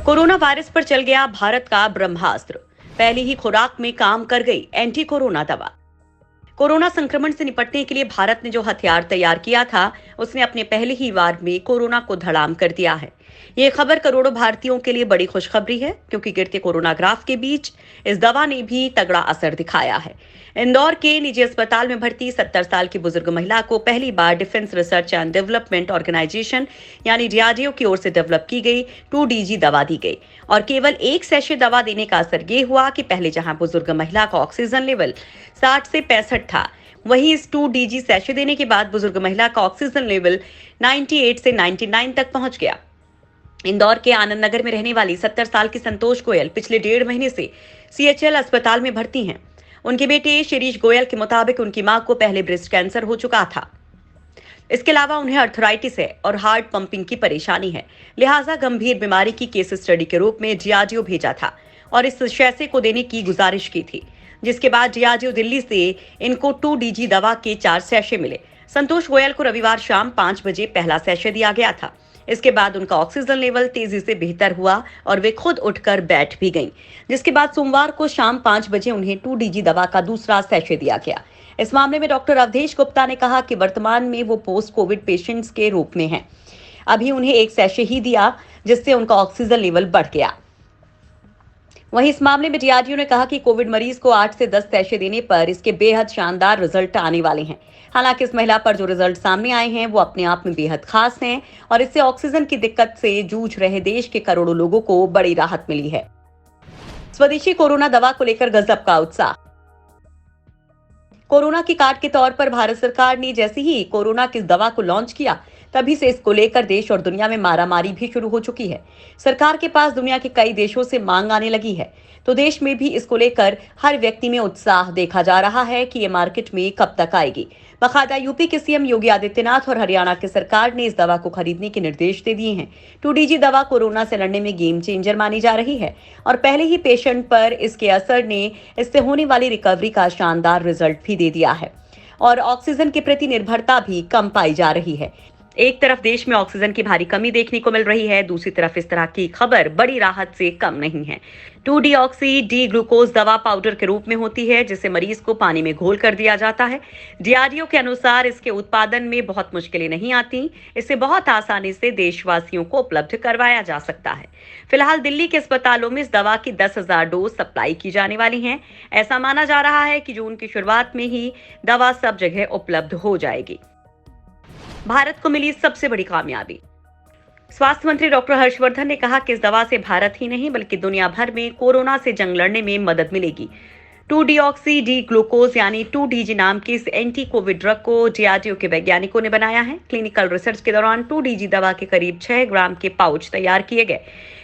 Corona virus पर चल गया भारत का ब्रह्मास्त्र। पहली ही खुराक में काम कर गई एंटी कोरोना दवा। कोरोना संक्रमण से निपटने के लिए भारत ने जो हथियार तैयार किया था, उसने अपने पहले ही वार में कोरोना को धड़ाम कर दिया है। ये खबर करोड़ों भारतीयों के लिए बड़ी खुशखबरी है, क्योंकि गिरते कोरोना ग्राफ के बीच इस दवा ने भी तगड़ा असर दिखाया है। इंदौर के निजी अस्पताल में भर्ती 70 साल की बुजुर्ग महिला को पहली बार defence research and development organisation यानी डीआरडीओ की ओर से डेवलप की गई 2DG दवा दी गई। और केवल एक सैशे दवा देने का असर ये हुआ कि पहले जहां बुजुर्ग महिला का ऑक्सीजन लेवल 60 से 65 था, वहीं इस 2DG सैशे देने के बाद बुजुर्ग महिला का ऑक्सीजन लेवल 98 से 99 तक पहुंच गया। इंदौर के आनंद नगर में रहने वाली 70 साल की संतोष गोयल पिछले 1.5 महीने से CHL अस्पताल में भर्ती हैं। उनके बेटे शिरीष गोयल के मुताबिक उनकी मां को पहले ब्रेस्ट कैंसर हो चुका था। इसके अलावा उन्हें अर्थराइटिस है और हार्ट पंपिंग की परेशानी है, लिहाजा गंभीर बीमारी की केस स्टडी के रूप में डीआरडीओ भेजा था और इस सैशे को देने की गुजारिश की थी, जिसके बाद डीआरडीओ दिल्ली से इनको 2DG दवा के 4 सैशे मिले। संतोष गोयल को रविवार शाम 5 बजे पहला सैशे दिया गया था। इसके बाद उनका ऑक्सीजन लेवल तेजी से बेहतर हुआ और वे खुद उठकर बैठ भी गईं, जिसके बाद सोमवार को शाम 5 बजे उन्हें 2DG दवा का दूसरा सैशे दिया गया। इस मामले में डॉक्टर अवधेश गुप्ता ने कहा कि वर्तमान में वो पोस्ट कोविड पेशेंट्स के रूप में हैं। अभी उन्हें एक सैशे ही दिया, जिससे उनका ऑक्सीजन लेवल बढ़ गया। वहीं इस मामले में डीआरडीओ ने कहा कि कोविड मरीज को 8 से 10 सैशे देने पर इसके बेहद शानदार रिजल्ट आने वाले हैं। हालांकि इस महिला पर जो रिजल्ट सामने आए हैं वो अपने आप में बेहद खास हैं और इससे ऑक्सीजन की दिक्कत से जूझ रहे देश के करोड़ों लोगों को बड़ी राहत मिली है। स्वदेशी कोरोना दवा को लेकर गजब का उत्साह। कोरोना की काट के तौर पर भारत सरकार ने जैसे ही कोरोना की दवा को लॉन्च किया, तभी से इसको लेकर देश और दुनिया में मारामारी भी शुरू हो चुकी है। सरकार के पास दुनिया के कई देशों से मांग आने लगी है, तो देश में भी इसको लेकर हर व्यक्ति में उत्साह देखा जा रहा है कि ये मार्केट में कब तक आएगी। बकायदा यूपी के सीएम योगी आदित्यनाथ और हरियाणा की सरकार ने इस दवा को खरीदने के निर्देश दे दिए हैं। 2DG दवा कोरोना से लड़ने में गेम चेंजर मानी जा रही है और पहले ही पेशेंट पर इसके असर ने इससे होने वाली रिकवरी का शानदार रिजल्ट भी दे दिया है और ऑक्सीजन के प्रति निर्भरता भी कम पाई जा रही है। एक तरफ देश में ऑक्सीजन की भारी कमी देखने को मिल रही है, दूसरी तरफ इस तरह की खबर बड़ी राहत से कम नहीं है। 2-डीऑक्सी डी ग्लूकोज दवा पाउडर के रूप में होती है, जिसे मरीज को पानी में घोल कर दिया जाता है। डीआरडीओ के अनुसार इसके उत्पादन में बहुत मुश्किलें नहीं आती, इसे बहुत आसानी से देशवासियों को उपलब्ध करवाया जा सकता है। फिलहाल दिल्ली के अस्पतालों में इस दवा की 10,000 डोज सप्लाई की जाने वाली हैं। ऐसा माना जा रहा है कि जून की शुरुआत में ही दवा सब जगह उपलब्ध हो जाएगी। भारत को मिली सबसे बड़ी कामयाबी। स्वास्थ्य मंत्री डॉक्टर हर्षवर्धन ने कहा कि इस दवा से भारत ही नहीं बल्कि दुनिया भर में कोरोना से जंग लड़ने में मदद मिलेगी। 2-डीऑक्सी डी ग्लूकोज यानी 2DG नाम की इस एंटी कोविड ड्रग को डीआरडीओ के वैज्ञानिकों ने बनाया है। क्लिनिकल रिसर्च के दौरान 2DG दवा के करीब 6 ग्राम के पाउच तैयार किए गए।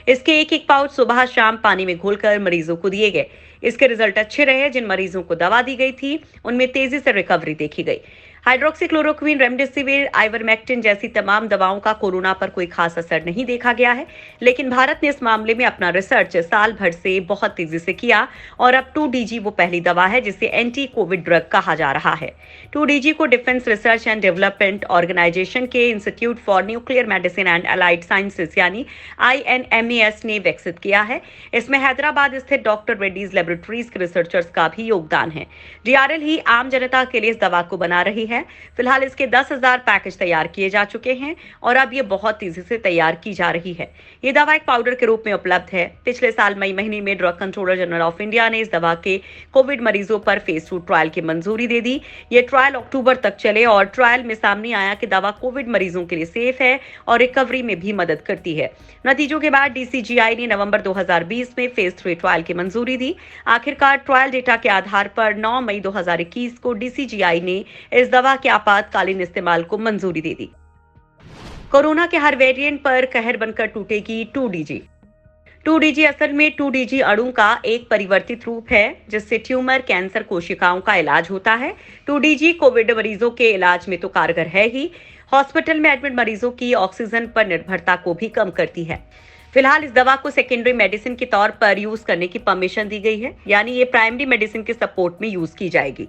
इसके एक पाउच सुबह शाम पानी में घोलकर मरीजों को दिए गए। इसके रिजल्ट अच्छे रहे। जिन मरीजों को दवा दी गई थी उनमें तेजी से रिकवरी देखी गई। हाइड्रोक्सीक्लोरोक्विन, रेमडेसिविर, आइवरमेक्टिन जैसी तमाम दवाओं का कोरोना पर कोई खास असर नहीं देखा गया है, लेकिन भारत ने इस मामले में अपना रिसर्च साल भर से बहुत तेजी से किया और अब 2DG वो पहली दवा है जिसे एंटी कोविड ड्रग कहा जा रहा है। 2DG को defence research and development organisation के institute for nuclear medicine and allied sciences यानी INMAS ने विकसित किया है। इसमें हैदराबाद स्थित डॉक्टर रेड्डीज लेबोरेटरीज के रिसर्चर्स का भी योगदान है। DRL ही आम जनता के लिए इस दवा को बना रही है। फिलहाल इसके 10,000 पैकेज तैयार किए जा चुके हैं और अब ये बहुत तेजी से तैयार की जा रही है। ये दवा एक पाउडर के रूप में उपलब्ध है। पिछले साल मई महीने में drug controller general of India ने इस दवा के कोविड मरीजों पर फेज 2 ट्रायल की मंजूरी दे दी। ये ट्रायल अक्टूबर तक चले और ट्रायल में सामने आया कि दवा कोविड मरीजों के लिए सेफ है और रिकवरी में भी मदद करती है। नतीजों के बाद DCGI ने नवंबर 2020 में फेज 3 ट्रायल की मंजूरी दी। आखिरकार ट्रायल डेटा के आधार पर 9 मई 2021 को DCGI ने इस दवा के आपातकालीन इस्तेमाल को मंजूरी दे दी। कोरोना के हर वेरिएंट पर कहर बनकर टूटेगी 2DG। 2DG असल में 2DG अणु का एक परिवर्तित रूप है, जिससे ट्यूमर, कैंसर कोशिकाओं का इलाज होता है। 2DG कोविड मरीजों के इलाज में तो कारगर है ही, हॉस्पिटल में एडमिट मरीजों की ऑक्सीजन पर निर्भरता को भी कम करती है। फिलहाल इस दवा को सेकेंडरी मेडिसिन के तौर पर यूज करने की परमिशन दी गई है, यानी ये प्राइमरी मेडिसिन के सपोर्ट में यूज की जाएगी।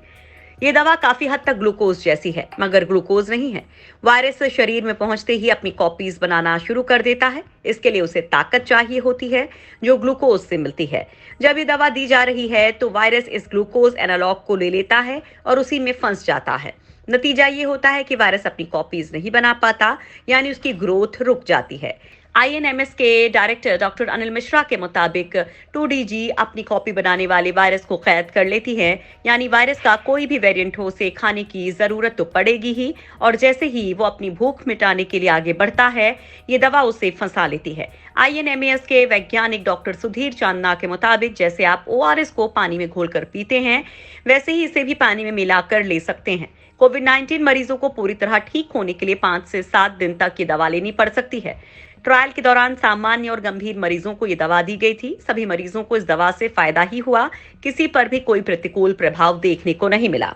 ये दवा काफी हद तक ग्लूकोज जैसी है, मगर ग्लूकोज नहीं है। वायरस शरीर में पहुंचते ही अपनी कॉपीज बनाना शुरू कर देता है। इसके लिए उसे ताकत चाहिए होती है, जो ग्लूकोज से मिलती है। जब ये दवा दी जा रही है तो वायरस इस ग्लूकोज एनालॉग को ले लेता है और उसी में फंस जाता है। नतीजा ये होता है कि वायरस अपनी कॉपीज नहीं बना पाता, यानी उसकी ग्रोथ रुक जाती है। आईएनएमएस के डायरेक्टर डॉक्टर अनिल मिश्रा के मुताबिक 2DG अपनी कॉपी बनाने वाले वायरस को कैद कर लेती है, यानी वायरस का कोई भी वेरिएंट हो उसे खाने की जरूरत तो पड़ेगी ही, और जैसे ही वो अपनी भूख मिटाने के लिए आगे बढ़ता है, ये दवा उसे फंसा लेती है। आईएनएमएस के वैज्ञानिक डॉक्टर सुधीर चांदना के मुताबिक जैसे आप ओआरएस को पानी में घोलकर पीते हैं, वैसे ही इसे भी पानी में मिलाकर ले सकते हैं। कोविड-19 मरीजों को पूरी तरह ठीक होने के लिए 5 से 7 दिन तक ये दवा लेनी पड़ सकती है। ट्रायल के दौरान सामान्य और गंभीर मरीजों को ये दवा दी गई थी। सभी मरीजों को इस दवा से फायदा ही हुआ, किसी पर भी कोई प्रतिकूल प्रभाव देखने को नहीं मिला।